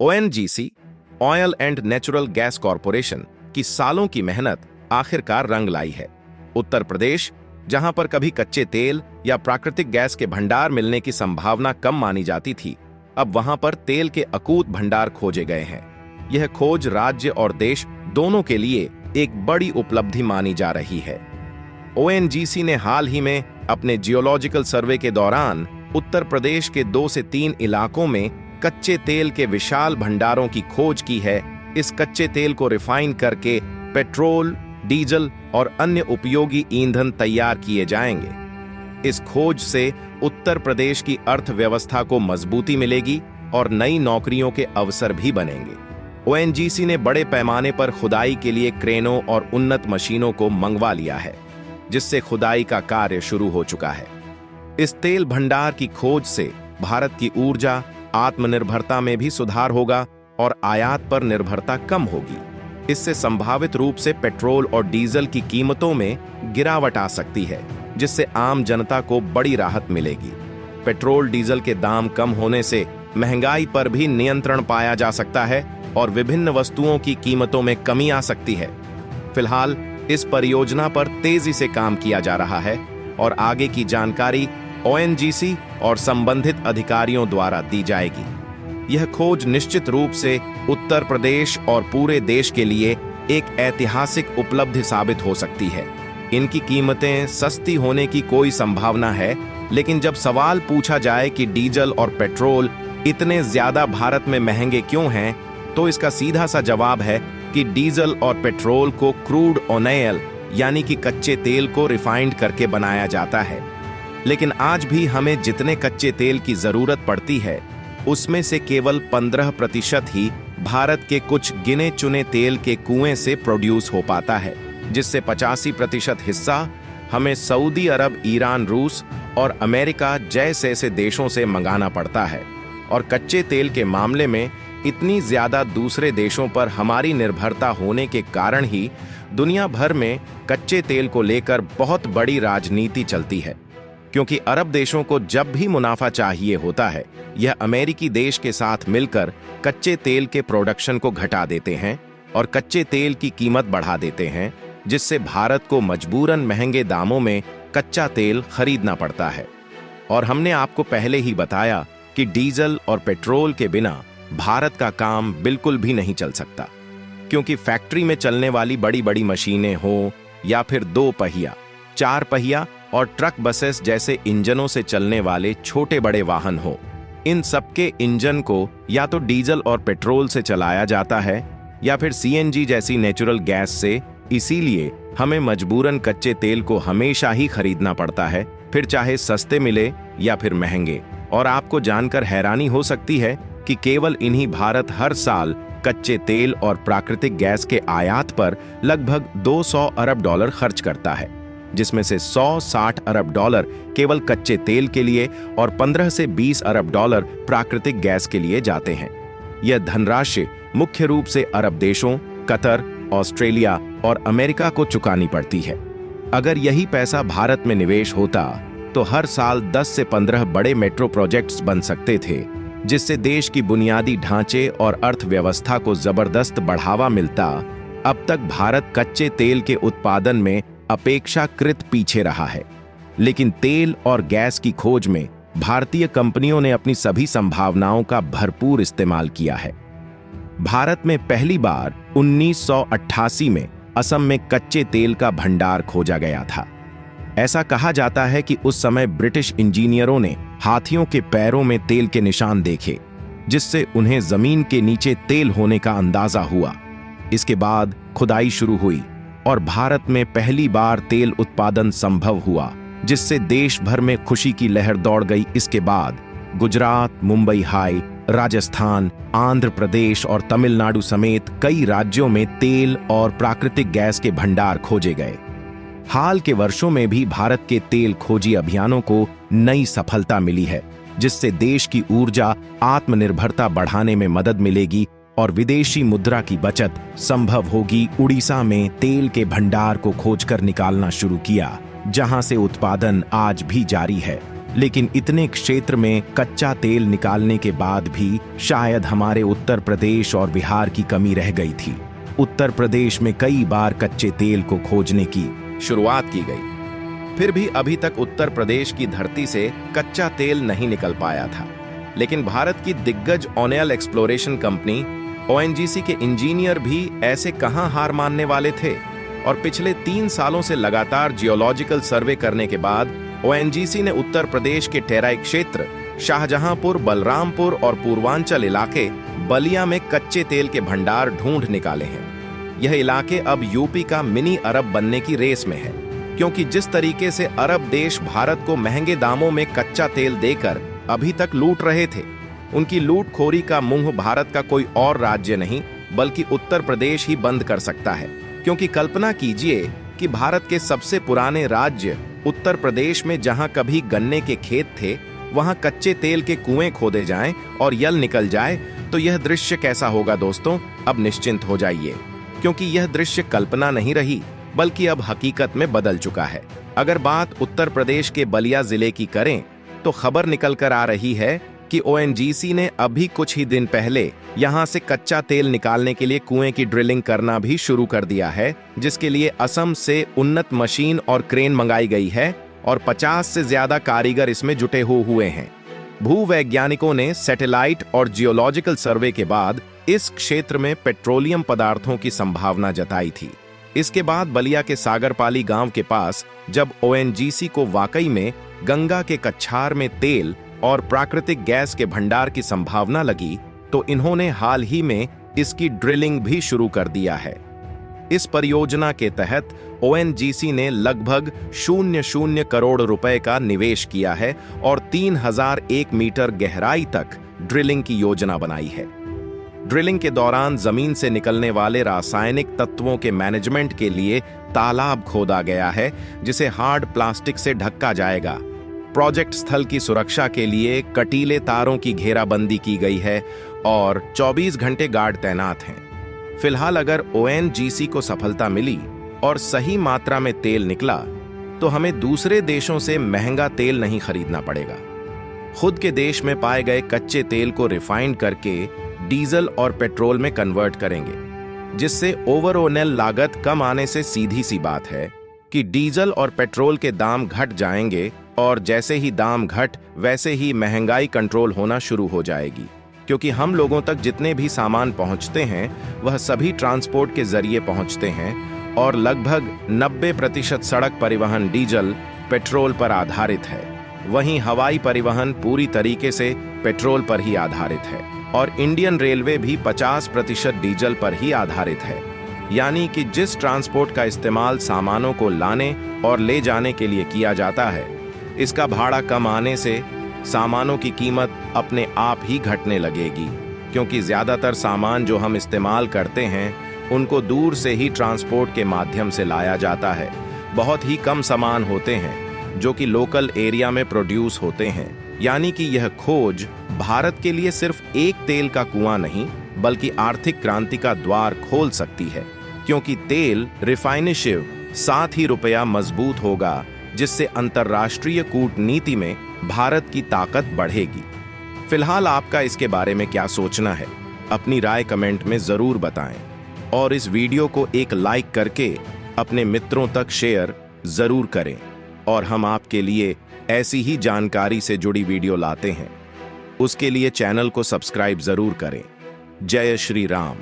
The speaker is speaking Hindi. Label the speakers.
Speaker 1: ONGC oil and natural gas corporation की सालों की मेहनत आखिरकार रंग लाई है। उत्तर प्रदेश, जहां पर कभी कच्चे तेल या प्राकृतिक गैस के भंडार मिलने की संभावना कम मानी जाती थी, अब वहां पर तेल के अकूत भंडार खोजे गए हैं। यह खोज राज्य और देश दोनों के लिए एक बड़ी उपलब्धि मानी जा रही है। ONGC ने हाल ही में अपने जियोलॉजिकल सर्वे के दौरान उत्तर प्रदेश के 2 से 3 इलाकों में कच्चे तेल के विशाल भंडारों की खोज की है। इस कच्चे तेल को रिफाइन करके पेट्रोल, डीजल और अन्य उपयोगी ईंधन तैयार किए जाएंगे। इस खोज से उत्तर प्रदेश की अर्थव्यवस्था को मजबूती मिलेगी और नई नौकरियों के अवसर भी बनेंगे। ONGC ने बड़े पैमाने पर खुदाई के लिए क्रेनों और उन्नत मशीनों को मंगवा लिया है, जिससे खुदाई का कार्य शुरू हो चुका है। इस तेल भंडार की खोज से भारत की ऊर्जा आत्मनिर्भरता में भी सुधार होगा और आयात पर निर्भरता कम होगी। इससे संभावित रूप से पेट्रोल और डीजल की कीमतों में गिरावट आ सकती है, जिससे आम जनता को बड़ी राहत मिलेगी। पेट्रोल डीजल के दाम कम होने से महंगाई पर भी नियंत्रण पाया जा सकता है और विभिन्न वस्तुओं की कीमतों में कमी आ सकती है। फिलहाल इस परियोजना पर तेजी से काम किया जा रहा है और आगे की जानकारी ONGC और संबंधित अधिकारियों द्वारा दी जाएगी। यह खोज निश्चित रूप से उत्तर प्रदेश और पूरे देश के लिए एक ऐतिहासिक उपलब्धि साबित हो सकती है। इनकी कीमतें सस्ती होने की कोई संभावना है, लेकिन जब सवाल पूछा जाए कि डीजल और पेट्रोल इतने ज्यादा भारत में महंगे क्यों हैं, तो इसका सीधा सा जवाब है कि डीजल और पेट्रोल को क्रूड ऑयल यानी कि कच्चे तेल को रिफाइंड करके बनाया जाता है। लेकिन आज भी हमें जितने कच्चे तेल की जरूरत पड़ती है, उसमें से केवल 15% ही भारत के कुछ गिने चुने तेल के कुएं से प्रोड्यूस हो पाता है, जिससे 85% हिस्सा हमें सऊदी अरब, ईरान, रूस और अमेरिका जैसे देशों से मंगाना पड़ता है। और कच्चे तेल के मामले में इतनी ज्यादा दूसरे देशों पर हमारी निर्भरता होने के कारण ही दुनिया भर में कच्चे तेल को लेकर बहुत बड़ी राजनीति चलती है। क्योंकि अरब देशों को जब भी मुनाफा चाहिए होता है, यह अमेरिकी देश के साथ मिलकर कच्चे तेल के प्रोडक्शन को घटा देते हैं और कच्चे तेल की कीमत बढ़ा देते हैं, जिससे भारत को मजबूरन महंगे दामों में कच्चा तेल खरीदना पड़ता है। और हमने आपको पहले ही बताया कि डीजल और पेट्रोल के बिना भारत का काम बिल्कुल भी नहीं चल सकता, क्योंकि फैक्ट्री में चलने वाली बड़ी बड़ी मशीनें हों या फिर 2 पहिया, 4 पहिया और ट्रक, बसेस जैसे इंजनों से चलने वाले छोटे बड़े वाहन हो, इन सबके इंजन को या तो डीजल और पेट्रोल से चलाया जाता है या फिर CNG जैसी नेचुरल गैस से। इसीलिए हमें मजबूरन कच्चे तेल को हमेशा ही खरीदना पड़ता है, फिर चाहे सस्ते मिले या फिर महंगे। और आपको जानकर हैरानी हो सकती है कि केवल इन्हीं भारत हर साल कच्चे तेल और प्राकृतिक गैस के आयात पर लगभग $200 अरब खर्च करता है, जिसमें से 160 अरब डॉलर केवल कच्चे तेल के लिए और 15 से 20 अरब डॉलर प्राकृतिक गैस के लिए जाते हैं। यह धनराशि मुख्य रूप से अरब देशों, कतर, ऑस्ट्रेलिया और अमेरिका को चुकानी पड़ती है। अगर यही पैसा भारत में निवेश होता तो हर साल 10 से 15 बड़े मेट्रो प्रोजेक्ट्स बन सकते थे, जिससे देश की बुनियादी ढांचे और अर्थव्यवस्था को जबरदस्त बढ़ावा मिलता। अब तक भारत कच्चे तेल के उत्पादन में अपेक्षाकृत पीछे रहा है, लेकिन तेल और गैस की खोज में भारतीय कंपनियों ने अपनी सभी संभावनाओं का भरपूर इस्तेमाल किया है। भारत में पहली बार 1988 में असम में कच्चे तेल का भंडार खोजा गया था। ऐसा कहा जाता है कि उस समय ब्रिटिश इंजीनियरों ने हाथियों के पैरों में तेल के निशान देखे, जिससे उन्हें जमीन के नीचे तेल होने का अंदाजा हुआ। इसके बाद खुदाई शुरू हुई और भारत में पहली बार तेल उत्पादन संभव हुआ, जिससे देश भर में खुशी की लहर दौड़ गई। इसके बाद गुजरात, मुंबई हाई, राजस्थान, आंध्र प्रदेश और तमिलनाडु समेत कई राज्यों में तेल और प्राकृतिक गैस के भंडार खोजे गए। हाल के वर्षों में भी भारत के तेल खोजी अभियानों को नई सफलता मिली है, जिससे देश की ऊर्जा आत्मनिर्भरता बढ़ाने में मदद मिलेगी और विदेशी मुद्रा की बचत संभव होगी। उड़ीसा में तेल के भंडार को खोजकर निकालना शुरू किया, जहां से उत्पादन आज भी जारी है। लेकिन इतने क्षेत्र में कच्चा तेल निकालने के बाद भी शायद हमारे उत्तर प्रदेश और बिहार की कमी रह गई थी। उत्तर प्रदेश में कई बार कच्चे तेल को खोजने की शुरुआत की गई, फिर भी अभी तक उत्तर प्रदेश की धरती से कच्चा तेल नहीं निकल पाया था। लेकिन भारत की दिग्गज ऑयल एक्सप्लोरेशन कंपनी ONGC के इंजीनियर भी ऐसे कहां हार मानने वाले थे, और पिछले 3 सालों से लगातार जियोलॉजिकल सर्वे करने के बाद ONGC ने उत्तर प्रदेश के टेराई क्षेत्र, शाहजहांपुर, बलरामपुर और पूर्वांचल इलाके बलिया में कच्चे तेल के भंडार ढूंढ निकाले हैं। यह इलाके अब यूपी का मिनी अरब बनने की रेस में है, क्योंकि जिस तरीके से अरब देश भारत को महंगे दामों में कच्चा तेल देकर अभी तक लूट रहे थे, उनकी लूटखोरी का मुंह भारत का कोई और राज्य नहीं बल्कि उत्तर प्रदेश ही बंद कर सकता है। क्योंकि कल्पना कीजिए कि भारत के सबसे पुराने राज्य उत्तर प्रदेश में जहां कभी गन्ने के खेत थे, वहां कच्चे तेल के कुएं खोदे जाएं और यल निकल जाए, तो यह दृश्य कैसा होगा दोस्तों? अब निश्चिंत हो जाइए, क्योंकि यह दृश्य कल्पना नहीं रही बल्कि अब हकीकत में बदल चुका है। अगर बात उत्तर प्रदेश के बलिया जिले की करें तो खबर निकल कर आ रही है कि ONGC ने अभी कुछ ही दिन पहले यहां से कच्चा तेल निकालने के लिए कुएं की ड्रिलिंग करना भी शुरू कर दिया है, जिसके लिए असम से उन्नत मशीन और क्रेन मंगाई गई है और 50 से ज्यादा कारीगर इसमें जुटे हुए हैं। भूवैज्ञानिकों ने सैटेलाइट और जियोलॉजिकल सर्वे के बाद इस क्षेत्र में पेट्रोलियम पदार्थों की संभावना जताई थी। इसके बाद बलिया के सागरपाली गांव के पास जब ONGC को वाकई में गंगा के कच्छार में तेल और प्राकृतिक गैस के भंडार की संभावना लगी, तो इन्होंने हाल ही में इसकी ड्रिलिंग भी शुरू कर दिया है। इस परियोजना के तहत ONGC ने लगभग 00 करोड़ रुपए का निवेश किया है और 3001 मीटर गहराई तक ड्रिलिंग की योजना बनाई है। ड्रिलिंग के दौरान जमीन से निकलने वाले रासायनिक तत्वों के मैनेजमेंट के लिए तालाब खोदा गया है, जिसे हार्ड प्लास्टिक से ढका जाएगा। प्रोजेक्ट स्थल की सुरक्षा के लिए कटीले तारों की घेराबंदी की गई है और 24 घंटे गार्ड तैनात हैं। फिलहाल अगर ONGC को सफलता मिली और सही मात्रा में तेल निकला, तो हमें दूसरे देशों से महंगा तेल नहीं खरीदना पड़ेगा। खुद के देश में पाए गए कच्चे तेल को रिफाइंड करके डीजल और पेट्रोल में कन्वर्ट करेंगे, जिससे ओवरऑल लागत कम आने से सीधी सी बात है कि डीजल और पेट्रोल के दाम घट जाएंगे, और जैसे ही दाम घट वैसे ही महंगाई कंट्रोल होना शुरू हो जाएगी। क्योंकि हम लोगों तक जितने भी सामान पहुंचते हैं वह सभी ट्रांसपोर्ट के जरिए पहुंचते हैं, और लगभग 90% सड़क परिवहन डीजल पेट्रोल पर आधारित है। वहीं हवाई परिवहन पूरी तरीके से पेट्रोल पर ही आधारित है, और इंडियन रेलवे भी 50% डीजल पर ही आधारित है। यानी कि जिस ट्रांसपोर्ट का इस्तेमाल सामानों को लाने और ले जाने के लिए किया जाता है, इसका भाड़ा कम आने से सामानों की कीमत अपने आप ही घटने लगेगी। क्योंकि ज्यादातर सामान जो हम इस्तेमाल करते हैं उनको दूर से ही ट्रांसपोर्ट के माध्यम से लाया जाता है। बहुत ही कम सामान होते हैं जो कि लोकल एरिया में प्रोड्यूस होते हैं। यानी कि यह खोज भारत के लिए सिर्फ एक तेल का कुआं नहीं बल्कि आर्थिक क्रांति का द्वार खोल सकती है, क्योंकि तेल रिफाइनिशिव साथ ही रुपया मजबूत होगा, जिससे अंतर्राष्ट्रीय कूटनीति में भारत की ताकत बढ़ेगी। फिलहाल आपका इसके बारे में क्या सोचना है? अपनी राय कमेंट में जरूर बताएं, और इस वीडियो को एक लाइक करके अपने मित्रों तक शेयर जरूर करें। और हम आपके लिए ऐसी ही जानकारी से जुड़ी वीडियो लाते हैं, उसके लिए चैनल को सब्सक्राइब जरूर करें। जय श्री राम।